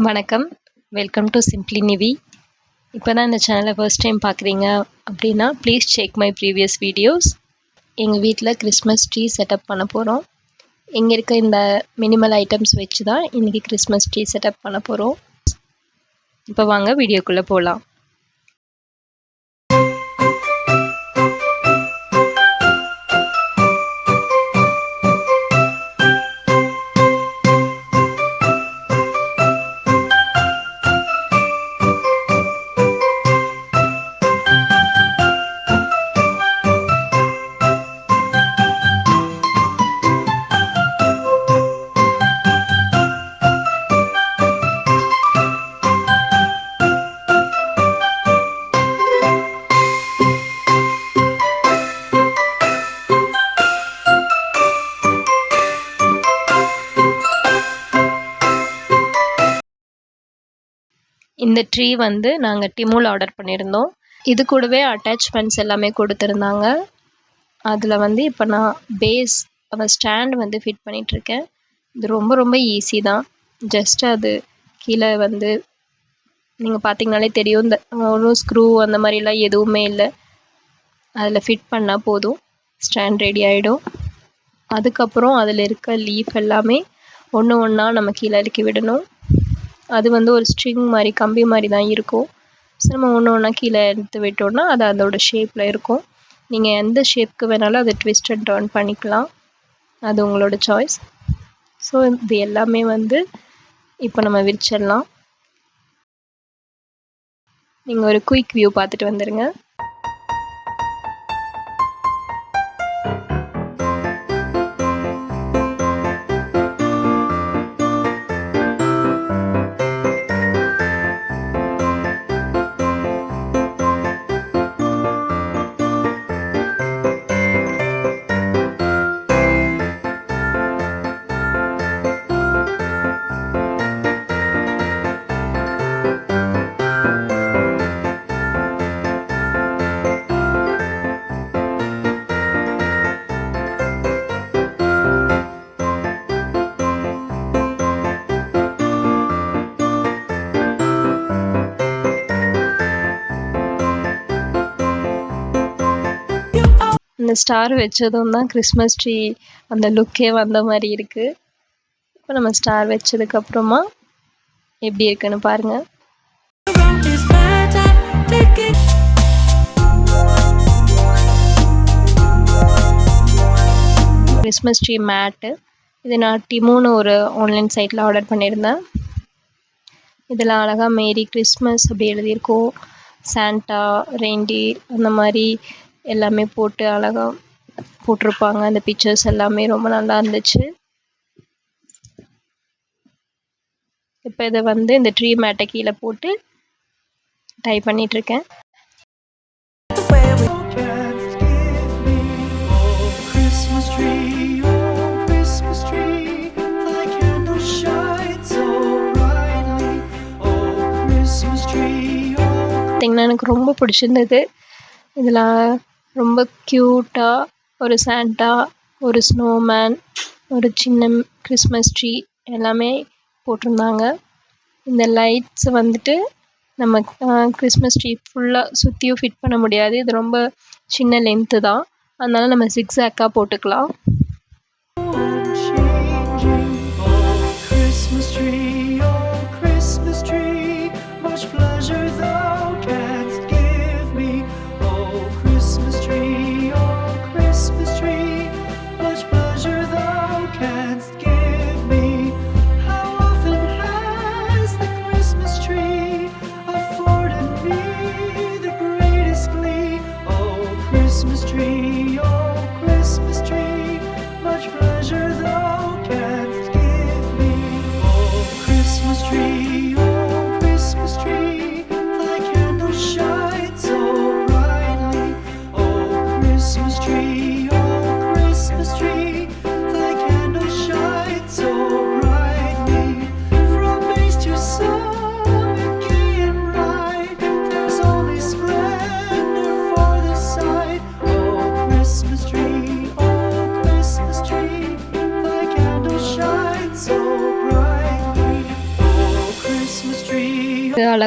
வணக்கம். Welcome to simply Nivi. இப்போ தான் இந்த சேனலை ஃபர்ஸ்ட் டைம் பார்க்குறீங்க அப்படின்னா please check my previous videos. எங்கள் வீட்டில் கிறிஸ்மஸ் ட்ரீ செட்டப் பண்ண போகிறோம். இங்கே இருக்க இந்த மினிமல் ஐட்டம்ஸ் வச்சு தான் இன்றைக்கி கிறிஸ்மஸ் ட்ரீ செட்டப் பண்ண போகிறோம். இப்போ வாங்க வீடியோக்குள்ளே போகலாம். இந்த ட்ரீ வந்து நாங்கள் டிமூல் ஆர்டர் பண்ணியிருந்தோம். இது கூடவே அட்டாச்மெண்ட்ஸ் எல்லாமே கொடுத்துருந்தாங்க. அதில் வந்து இப்போ நான் பேஸ் அந்த ஸ்டாண்ட் வந்து ஃபிட் பண்ணிகிட்ருக்கேன். இது ரொம்ப ரொம்ப ஈஸி தான். ஜஸ்ட் அது கீழே வந்து நீங்கள் பார்த்தீங்கனாலே தெரியும், இந்த ஒரு ஸ்க்ரூ அந்த மாதிரிலாம் எதுவுமே இல்லை. அதில் ஃபிட் பண்ணால் போதும், ஸ்டாண்ட் ரெடி ஆகிடும். அதுக்கப்புறம் அதில் இருக்க லீஃப் எல்லாமே ஒன்று ஒன்றா நம்ம கீழே இறக்கி விடணும். அது வந்து ஒரு ஸ்ட்ரிங் மாதிரி, கம்பி மாதிரி தான் இருக்கும். ஸோ நம்ம ஒன்று ஒன்றா கீழே எடுத்து விட்டோம்னா அது அதோட ஷேப்பில் இருக்கும். நீங்கள் எந்த ஷேப்புக்கு வேணாலும் அதை ட்விஸ்ட் அண்ட் டர்ன் பண்ணிக்கலாம், அது உங்களோட சாய்ஸ். ஸோ இது எல்லாமே வந்து இப்போ நம்ம விரிச்சிடலாம். நீங்கள் ஒரு குயிக் வியூ பார்த்துட்டு வந்துடுங்க. இந்த ஸ்டார் வச்சதும் தான் கிறிஸ்மஸ் ட்ரீ அந்த லுக்கே வந்த மாதிரி இருக்குது. இப்போ நம்ம ஸ்டார் வச்சதுக்கப்புறமா எப்படி இருக்குன்னு பாருங்கள். கிறிஸ்மஸ் ட்ரீ மேட்டு இது நான் டிமூன்னு ஒரு ஆன்லைன் சைட்டில் ஆர்டர் பண்ணியிருந்தேன். இதில் அழகாக மேரி கிறிஸ்மஸ் அப்படி எழுதியிருக்கோம். சாண்டா, ரெயின்டியர் அந்த மாதிரி எல்லாமே போட்டு அழகாக போட்டிருப்பாங்க. அந்த பிக்சர்ஸ் எல்லாமே ரொம்ப நல்லா இருந்துச்சு. இப்போ இதை வந்து இந்த ட்ரீ மேட்டை கீழே போட்டு டை பண்ணிகிட்ருக்கேன். பார்த்தீங்கன்னா எனக்கு ரொம்ப பிடிச்சிருந்தது. இதில் ரொம்ப க்யூட்டாக ஒரு சாண்டா, ஒரு ஸ்னோமேன், ஒரு சின்ன கிறிஸ்மஸ் ட்ரீ எல்லாமே போட்டிருந்தாங்க. இந்த லைட்ஸ் வந்துட்டு நம்ம கிறிஸ்மஸ் ட்ரீ ஃபுல்லாக சுற்றியும் ஃபிட் பண்ண முடியாது, இது ரொம்ப சின்ன லென்த்து தான். அதனால நம்ம சிக்ஸாக்காக போட்டுக்கலாம்.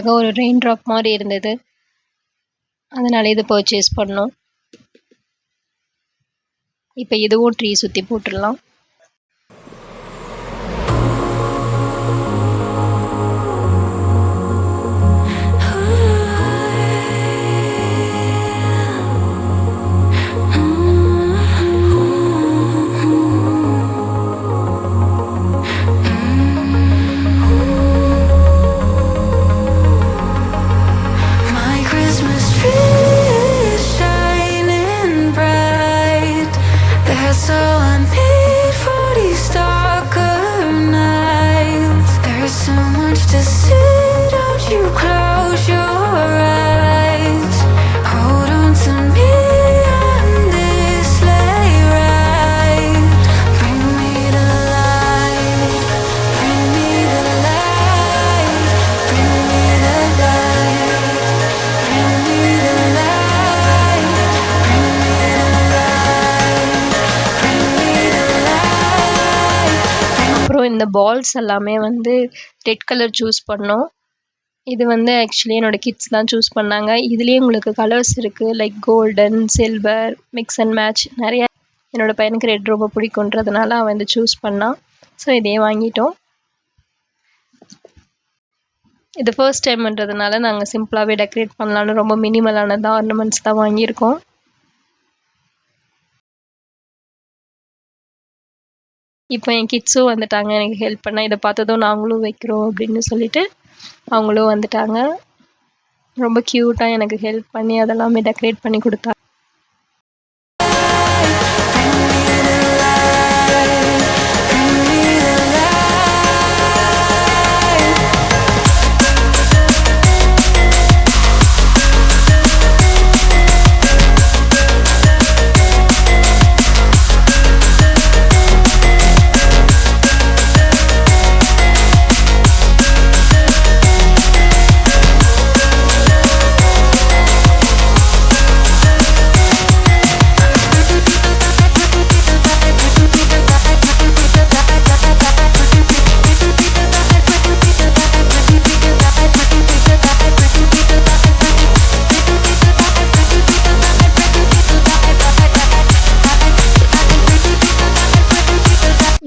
அழகாக ஒரு ரெயின் ட்ராப் மாதிரி இருந்தது, அதனால இது பர்ச்சேஸ் பண்ணோம். இப்போ இதுவும் ட்ரீ சுற்றி போட்டுடலாம். இந்த பால்ஸ் எல்லாமே வந்து ரெட் கலர் சூஸ் பண்ணோம். இது வந்து ஆக்சுவலி என்னோட கிட்ஸ் தான் சூஸ் பண்ணாங்க. இதுலேயே உங்களுக்கு கலர்ஸ் இருக்குது, like golden, silver, mix and match நிறையா. என்னோட பையனுக்கு ரெட் ரொம்ப பிடிக்குன்றதுனால அவன் வந்து சூஸ் பண்ணான். ஸோ இதே வாங்கிட்டோம். இது ஃபர்ஸ்ட் டைம்ன்றதுனால நாங்கள் சிம்பிளாகவே டெக்கரேட் பண்ணலான்னு ரொம்ப மினிமலான ஆர்னமெண்ட்ஸ் தான் வாங்கியிருக்கோம். இப்போ என் கிட்ஸும் வந்துட்டாங்க எனக்கு ஹெல்ப் பண்ண. இதை பார்த்ததும் நாங்களும் வைக்கிறோம் அப்படின்னு சொல்லிட்டு அவங்களும் வந்துட்டாங்க. ரொம்ப க்யூட்டாக எனக்கு ஹெல்ப் பண்ணி அதெல்லாமே டெக்கரேட் பண்ணி கொடுத்தாங்க.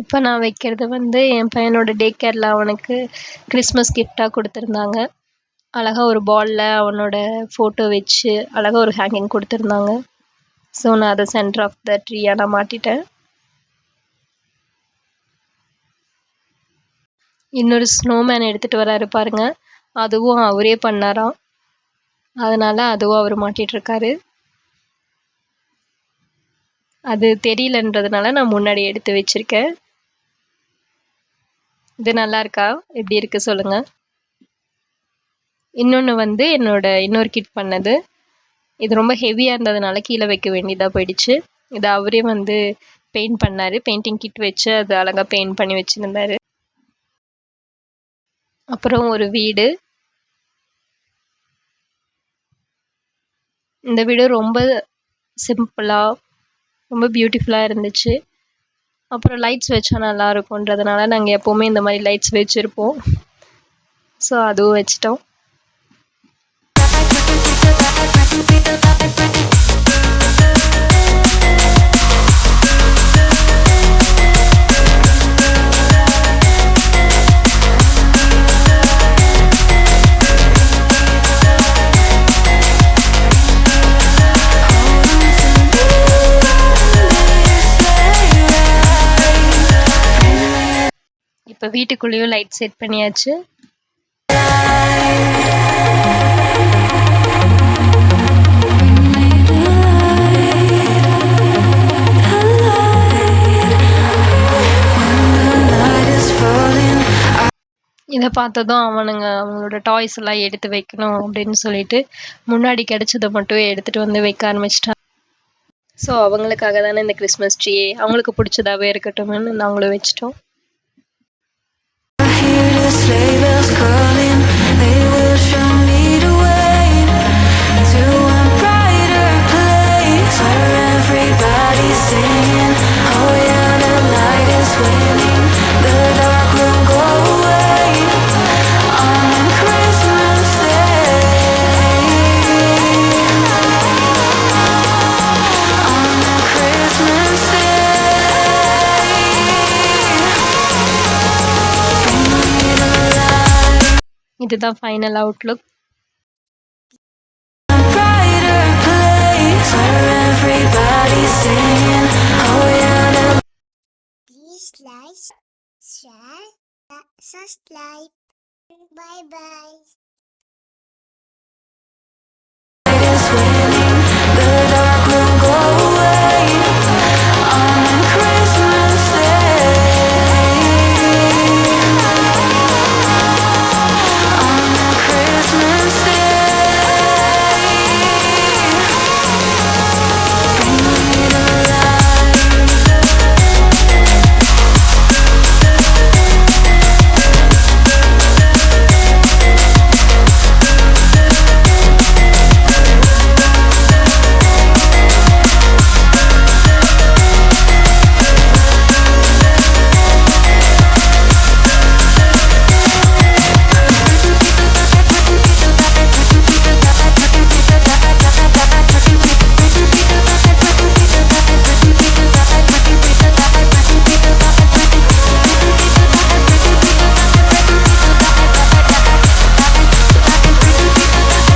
இப்போ நான் வைக்கிறது வந்து என் பையனோட டே கேரில் அவனுக்கு கிறிஸ்மஸ் கிஃப்டாக கொடுத்துருந்தாங்க. அழகாக ஒரு பாலில் அவனோட ஃபோட்டோ வச்சு அழகாக ஒரு ஹேங்கிங் கொடுத்துருந்தாங்க. ஸோ நான் அதை சென்டர் ஆஃப் த ட்ரீயாக நான் மாட்டிட்டேன். இன்னொரு ஸ்னோமேன் எடுத்துகிட்டு வராரு பாருங்க, அதுவும் அவரே பண்ணாராம். அதனால அதுவும் அவர் மாட்டிகிட்ருக்காரு. அது தெரியலன்றதுனால நான் முன்னாடி எடுத்து வச்சுருக்கேன். இது நல்லா இருக்கா? எப்படி இருக்கு சொல்லுங்க. இன்னொன்று வந்து என்னோட இன்னொரு கிட் பண்ணது. இது ரொம்ப ஹெவியாக இருந்ததுனால கீழே வைக்க வேண்டியதாக போயிடுச்சு. இது அவரே வந்து பெயிண்ட் பண்ணார். பெயிண்டிங் கிட் வச்சு அது அழகாக பெயிண்ட் பண்ணி வச்சுருந்தாரு. அப்புறம் ஒரு வீடு. இந்த வீடு ரொம்ப சிம்பிளாக ரொம்ப பியூட்டிஃபுல்லாக இருந்துச்சு. அப்புறம் லைட்ஸ் வச்சா நல்லா இருக்கும்ன்றதுனால நாங்கள் எப்போவுமே இந்த மாதிரி லைட்ஸ் வச்சுருப்போம். ஸோ அதுவும் வச்சிட்டோம். இப்போ வீட்டுக்குள்ளேயும் லைட் செட் பண்ணியாச்சு. இதை பார்த்ததும் அவங்களோட டாய்ஸ் எல்லாம் எடுத்து வைக்கணும் அப்படின்னு சொல்லிட்டு முன்னாடி கிடைச்சதை மட்டும் எடுத்துகிட்டு வந்து வைக்க ஆரம்பிச்சிட்டாங்க. ஸோ அவங்களுக்காக தானே இந்த கிறிஸ்மஸ் ட்ரீ, அவங்களுக்கு பிடிச்சதாகவே இருக்கட்டும்னு நாங்களும் வச்சிட்டோம். இதுதான் final Outlook. Please like, share, subscribe. Bye bye.